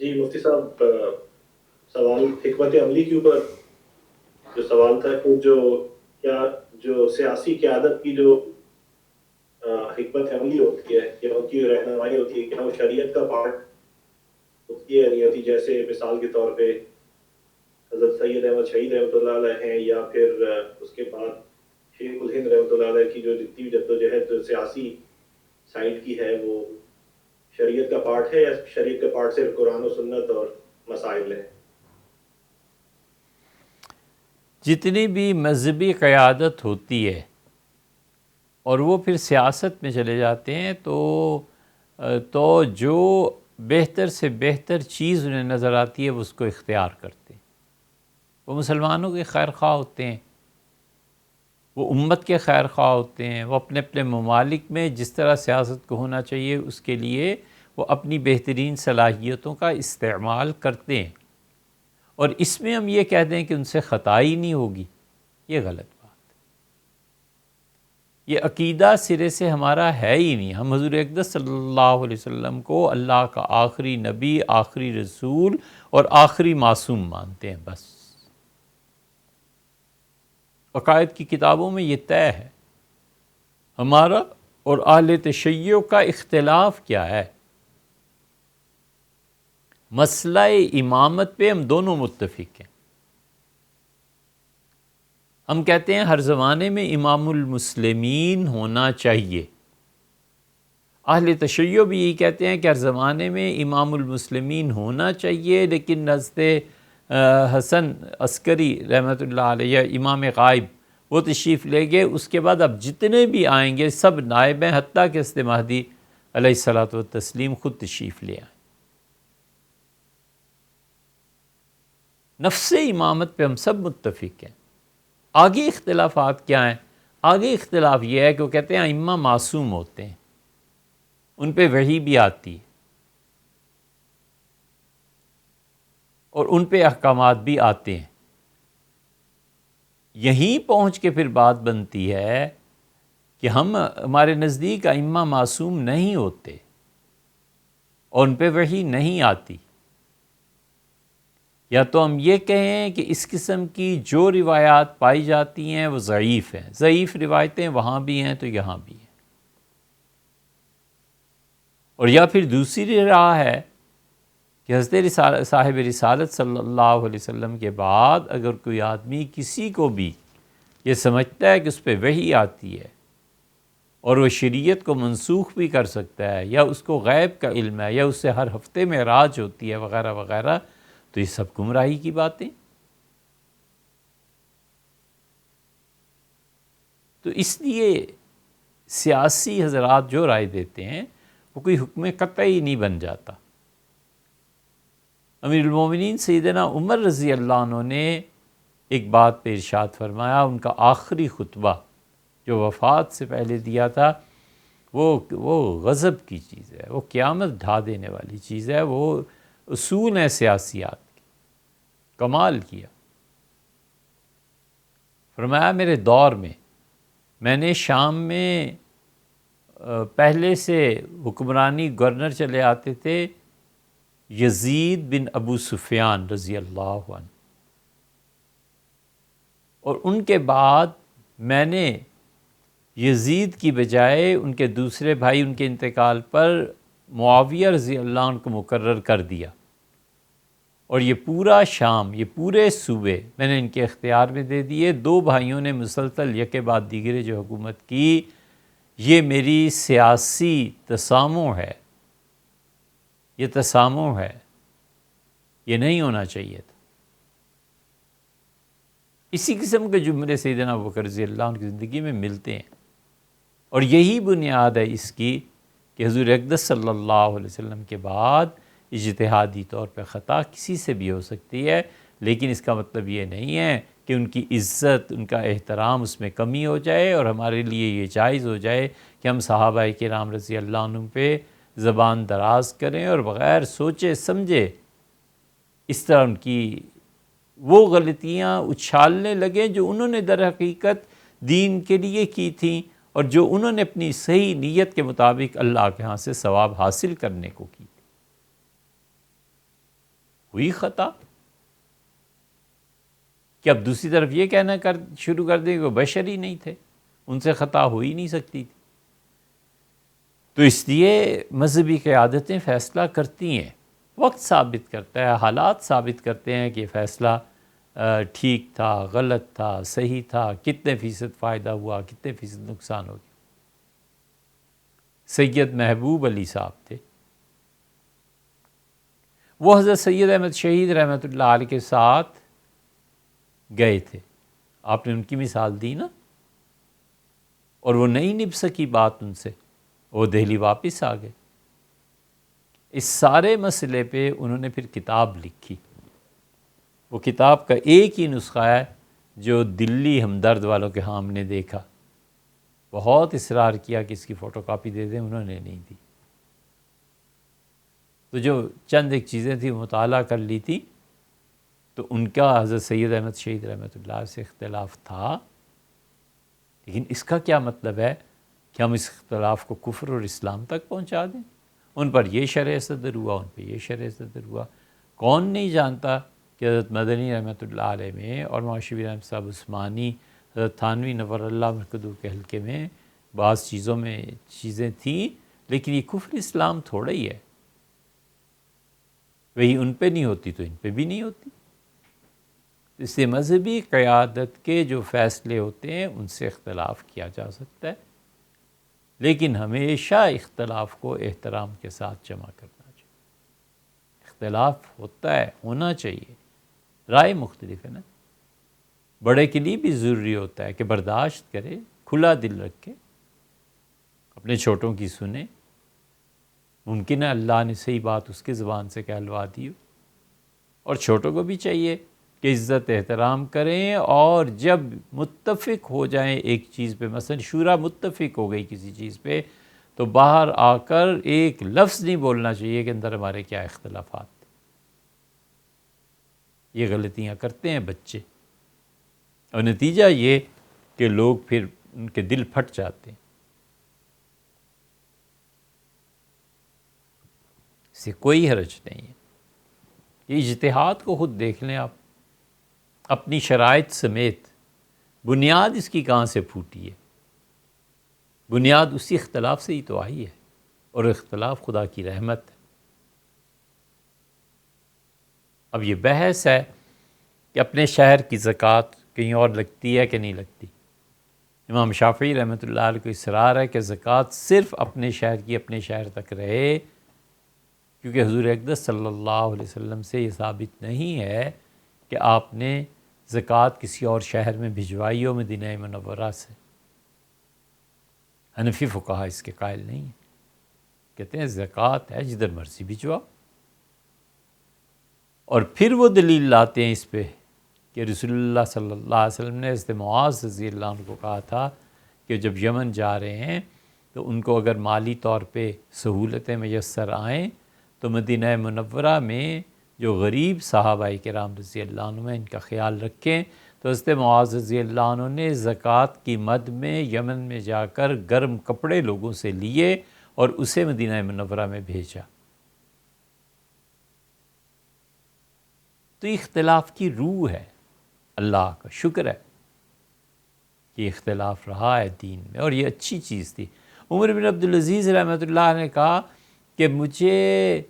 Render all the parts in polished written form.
جی مفتی صاحب، سوال حکمت عملی کے اوپر جو سوال تھا کہ جو سیاسی قیادت کی جو حکمت عملی ہوتی ہے یا ان کی رہنمائی ہوتی ہے، کیا وہ شریعت کا پارٹ ہوتی ہے یا نہیں ہوتی؟ جیسے مثال کے طور پہ حضرت سید احمد شہید رحمۃ اللہ علیہ ہیں، یا پھر اس کے بعد شیخ الہند رحمۃ اللہ علیہ کی جو جتنی بھی جدوجہد جو سیاسی سائڈ کی ہے، وہ شریعت کا پارٹ ہے یا شریعت کا پارٹ صرف قرآن و سنت اور مسائل ہے؟ جتنی بھی مذہبی قیادت ہوتی ہے اور وہ پھر سیاست میں چلے جاتے ہیں تو جو بہتر سے بہتر چیز انہیں نظر آتی ہے وہ اس کو اختیار کرتے ہیں۔ وہ مسلمانوں کے خیر خواہ ہوتے ہیں، وہ امت کے خیر خواہ ہوتے ہیں، وہ اپنے اپنے ممالک میں جس طرح سیاست کو ہونا چاہیے اس کے لیے وہ اپنی بہترین صلاحیتوں کا استعمال کرتے ہیں، اور اس میں ہم یہ کہہ دیں کہ ان سے خطا ہی نہیں ہوگی، یہ غلط بات ہے۔ یہ عقیدہ سرے سے ہمارا ہے ہی نہیں۔ ہم حضور اقدس صلی اللہ علیہ وسلم کو اللہ کا آخری نبی، آخری رسول اور آخری معصوم مانتے ہیں، بس۔ عقائد کی کتابوں میں یہ طے ہے۔ ہمارا اور اہل تشیع کا اختلاف کیا ہے؟ مسئلہ امامت پہ ہم دونوں متفق ہیں۔ ہم کہتے ہیں ہر زمانے میں امام المسلمین ہونا چاہیے۔ اہل تشیع بھی یہی کہتے ہیں کہ ہر زمانے میں امام المسلمین ہونا چاہیے، لیکن نزد حسن عسکری رحمۃ اللہ علیہ امام غائب وہ تشریف لے گئے، اس کے بعد اب جتنے بھی آئیں گے سب نائب ہیں، حتیٰ کہ حضرت مہدی علیہ الصلوۃ والتسلیم خود تشریف لے آئیں۔ نفس امامت پہ ہم سب متفق ہیں۔ آگے اختلافات کیا ہیں؟ آگے اختلاف یہ ہے کہ وہ کہتے ہیں ائمہ معصوم ہوتے ہیں، ان پہ وحی بھی آتی ہے اور ان پہ احکامات بھی آتے ہیں۔ یہیں پہنچ کے پھر بات بنتی ہے کہ ہمارے نزدیک ائمہ معصوم نہیں ہوتے اور ان پہ وحی نہیں آتی۔ یا تو ہم یہ کہیں کہ اس قسم کی جو روایات پائی جاتی ہیں وہ ضعیف ہیں، ضعیف روایتیں وہاں بھی ہیں تو یہاں بھی ہیں، اور یا پھر دوسری راہ ہے کہ حضرت صاحب رسالت صلی اللہ علیہ وسلم کے بعد اگر کوئی آدمی کسی کو بھی یہ سمجھتا ہے کہ اس پہ وحی آتی ہے اور وہ شریعت کو منسوخ بھی کر سکتا ہے، یا اس کو غیب کا علم ہے، یا اس سے ہر ہفتے معراج ہوتی ہے وغیرہ وغیرہ، تو یہ سب گمراہی کی باتیں۔ تو اس لیے سیاسی حضرات جو رائے دیتے ہیں وہ کوئی حکم قطعی نہیں بن جاتا۔ امیر المومنین سیدنا عمر رضی اللہ عنہ نے ایک بات پہ ارشاد فرمایا، ان کا آخری خطبہ جو وفات سے پہلے دیا تھا وہ غضب کی چیز ہے، وہ قیامت ڈھا دینے والی چیز ہے، وہ اصول ہے سیاسیات کی۔ کمال کیا، فرمایا میرے دور میں نے شام میں پہلے سے حکمرانی گورنر چلے آتے تھے یزید بن ابو سفیان رضی اللہ عنہ، اور ان کے بعد میں نے یزید کی بجائے ان کے دوسرے بھائی ان کے انتقال پر معاویہ رضی اللہ عنہ کو مقرر کر دیا، اور یہ پورا شام، یہ پورے صوبے میں نے ان کے اختیار میں دے دیے۔ دو بھائیوں نے مسلسل یکے بعد دیگرے جو حکومت کی، یہ میری سیاسی تسامح ہے، یہ تسامح ہے، یہ نہیں ہونا چاہیے تھا۔ اسی قسم کے جملے سیدنا ابوبکر رضی اللہ عنہ کی زندگی میں ملتے ہیں، اور یہی بنیاد ہے اس کی کہ حضور اقدس صلی اللہ علیہ وسلم کے بعد اجتہادی طور پہ خطا کسی سے بھی ہو سکتی ہے، لیکن اس کا مطلب یہ نہیں ہے کہ ان کی عزت، ان کا احترام اس میں کمی ہو جائے، اور ہمارے لیے یہ جائز ہو جائے کہ ہم صحابہ کرام رضی اللہ عنہ پہ زبان دراز کریں اور بغیر سوچے سمجھے اس طرح ان کی وہ غلطیاں اچھالنے لگیں جو انہوں نے در حقیقت دین کے لیے کی تھیں، اور جو انہوں نے اپنی صحیح نیت کے مطابق اللہ کے ہاں سے ثواب حاصل کرنے کو کی۔ ہوئی خطا کہ اب دوسری طرف یہ کہنا شروع کر دیں کہ وہ بشر ہی نہیں تھے، ان سے خطا ہو ہی نہیں سکتی تھی۔ تو اس لیے مذہبی قیادتیں فیصلہ کرتی ہیں، وقت ثابت کرتا ہے، حالات ثابت کرتے ہیں کہ یہ فیصلہ ٹھیک تھا، غلط تھا، صحیح تھا، کتنے فیصد فائدہ ہوا، کتنے فیصد نقصان ہو گیا۔ سید محبوب علی صاحب تھے، وہ حضرت سید احمد شہید رحمۃ اللہ علیہ کے ساتھ گئے تھے، آپ نے ان کی مثال دی نا، اور وہ نہیں نبھ سکی بات ان سے، وہ دہلی واپس آ گئے۔ اس سارے مسئلے پہ انہوں نے پھر کتاب لکھی، وہ کتاب کا ایک ہی نسخہ ہے جو دلی ہمدرد والوں کے ہاں ہم نے دیکھا، بہت اصرار کیا کہ اس کی فوٹو کاپی دے دیں، انہوں نے نہیں دی۔ تو جو چند ایک چیزیں تھیں مطالعہ کر لی تھی، تو ان کا حضرت سید احمد شہید رحمۃ اللہ سے اختلاف تھا، لیکن اس کا کیا مطلب ہے کہ ہم اس اختلاف کو کفر اور اسلام تک پہنچا دیں؟ ان پر یہ شرح صدر ہوا، ان پہ یہ شرح صدر ہوا۔ کون نہیں جانتا کہ حضرت مدنی رحمۃ اللہ علیہ میں اور مولانا شبیر احمد صاحب عثمانی، حضرت تھانوی نور اللہ مرکزو کے حلقے میں بعض چیزوں میں چیزیں تھیں، لیکن یہ کفر اسلام تھوڑا ہی ہے، وہی ان پہ نہیں ہوتی تو ان پہ بھی نہیں ہوتی۔ اس سے مذہبی قیادت کے جو فیصلے ہوتے ہیں ان سے اختلاف کیا جا سکتا ہے، لیکن ہمیشہ اختلاف کو احترام کے ساتھ جمع کرنا چاہیے۔ اختلاف ہوتا ہے، ہونا چاہیے، رائے مختلف ہے نا، بڑے کے لیے بھی ضروری ہوتا ہے کہ برداشت کرے، کھلا دل رکھے، اپنے چھوٹوں کی سنیں۔ ممکن ہے اللہ نے صحیح بات اس کی زبان سے کہلوا دی ہو، اور چھوٹوں کو بھی چاہیے کہ عزت احترام کریں، اور جب متفق ہو جائیں ایک چیز پہ، مثلا شورا متفق ہو گئی کسی چیز پہ، تو باہر آ کر ایک لفظ نہیں بولنا چاہیے کہ اندر ہمارے کیا اختلافات تھے۔ یہ غلطیاں کرتے ہیں بچے، اور نتیجہ یہ کہ لوگ پھر ان کے دل پھٹ جاتے ہیں۔ اس سے کوئی حرج نہیں ہے، یہ اجتہاد کو خود دیکھ لیں آپ، اپنی شرائط سمیت، بنیاد اس کی کہاں سے پھوٹی ہے؟ بنیاد اسی اختلاف سے ہی تو آئی ہے، اور اختلاف خدا کی رحمت ہے۔ اب یہ بحث ہے کہ اپنے شہر کی زکوٰۃ کہیں اور لگتی ہے کہ نہیں لگتی۔ امام شافعی رحمۃ اللہ علیہ کو اصرار ہے کہ زکوٰۃ صرف اپنے شہر کی اپنے شہر تک رہے، کیونکہ حضور اقدس صلی اللہ علیہ وسلم سے یہ ثابت نہیں ہے کہ آپ نے زکوٰۃ کسی اور شہر میں بھجوائی ہو مدینہ منورہ سے۔ حنفی فقہا اس کے قائل نہیں ہیں، کہتے ہیں زکوٰۃ ہے جدھر مرضی بھجواؤ، اور پھر وہ دلیل لاتے ہیں اس پہ کہ رسول اللہ صلی اللہ علیہ وسلم نے حضرت معاذ رضی اللہ عنہ کو کہا تھا کہ جب یمن جا رہے ہیں تو ان کو اگر مالی طور پہ سہولتیں میسر آئیں تو مدینہ منورہ میں جو غریب صحابہ کرام رضی اللہ عنہ ہیں ان کا خیال رکھیں۔ تو حضرت معاذ رضی اللہ عنہ نے زکوٰۃ کی مد میں یمن میں جا کر گرم کپڑے لوگوں سے لیے اور اسے مدینہ منورہ میں بھیجا۔ تو اختلاف کی روح ہے، اللہ کا شکر ہے کہ اختلاف رہا ہے دین میں، اور یہ اچھی چیز تھی۔ عمر بن عبدالعزیز رحمۃ اللہ نے کہا کہ مجھے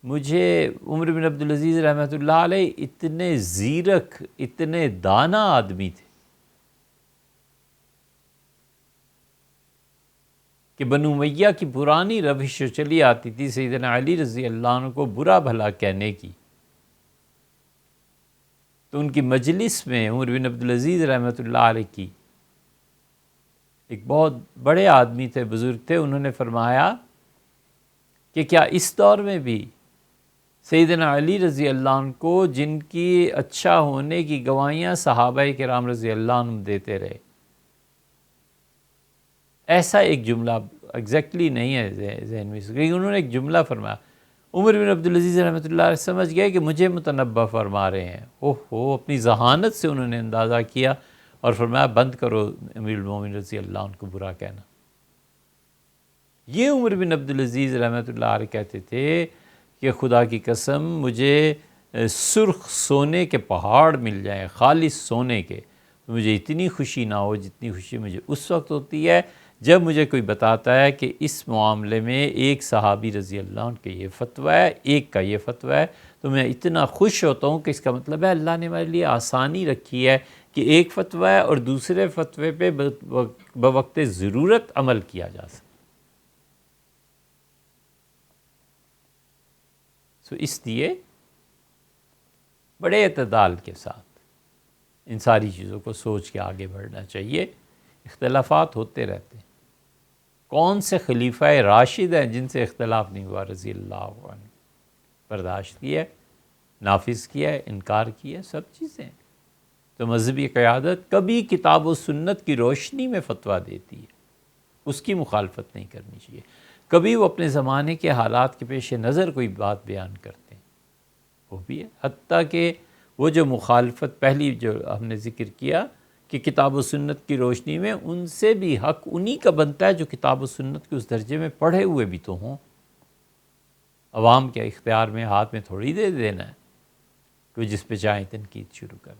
عمر بن عبدالعزیز رحمۃ اللہ علیہ اتنے زیرک، اتنے دانا آدمی تھے کہ بنو امیہ کی پرانی روش جو چلی آتی تھی سیدنا علی رضی اللہ عنہ کو برا بھلا کہنے کی، تو ان کی مجلس میں عمر بن عبدالعزیز رحمۃ اللہ علیہ کی ایک بہت بڑے آدمی تھے، بزرگ تھے، انہوں نے فرمایا کہ کیا اس دور میں بھی سیدنا علی رضی اللہ عنہ کو، جن کی اچھا ہونے کی گواہیاں صحابہ کرام رضی اللہ عنہ دیتے رہے، ایسا ایک جملہ ایگزیکٹلی نہیں ہے ذہن میں، کیونکہ انہوں نے ایک جملہ فرمایا، عمر بن عبدالعزیز رحمۃ اللہ علیہ سمجھ گئے کہ مجھے متنبہ فرما رہے ہیں، اپنی ذہانت سے انہوں نے اندازہ کیا اور فرمایا بند کرو امیر المومنین رضی اللہ عنہ کو برا کہنا۔ یہ عمر بن عبدالعزیز رحمۃ اللہ علیہ کہتے تھے کہ خدا کی قسم مجھے سرخ سونے کے پہاڑ مل جائیں، خالص سونے کے، تو مجھے اتنی خوشی نہ ہو جتنی خوشی مجھے اس وقت ہوتی ہے جب مجھے کوئی بتاتا ہے کہ اس معاملے میں ایک صحابی رضی اللہ عنہ کا یہ فتویٰ ہے، ایک کا یہ فتویٰ ہے، تو میں اتنا خوش ہوتا ہوں کہ اس کا مطلب ہے اللہ نے ہمارے لیے آسانی رکھی ہے کہ ایک فتویٰ ہے اور دوسرے فتوے پہ بوقت ضرورت عمل کیا جا سکتا۔ سو اس لیے بڑے اعتدال کے ساتھ ان ساری چیزوں کو سوچ کے آگے بڑھنا چاہیے۔ اختلافات ہوتے رہتے ہیں، کون سے خلیفہ راشد ہیں جن سے اختلاف نہیں ہوا رضی اللہ عنہ؟ برداشت کیا، نافذ کیا، انکار کیا، سب چیزیں۔ تو مذہبی قیادت کبھی کتاب و سنت کی روشنی میں فتویٰ دیتی ہے، اس کی مخالفت نہیں کرنی چاہیے۔ کبھی وہ اپنے زمانے کے حالات کے پیش نظر کوئی بات بیان کرتے ہیں، وہ بھی ہے۔ حتیٰ کہ وہ جو مخالفت پہلی جو ہم نے ذکر کیا کہ کتاب و سنت کی روشنی میں، ان سے بھی حق انہی کا بنتا ہے جو کتاب و سنت کے اس درجے میں پڑھے ہوئے بھی تو ہوں۔ عوام کے اختیار میں ہاتھ میں تھوڑی دے دینا ہے کہ جس پہ چاہیں تنقید شروع کر۔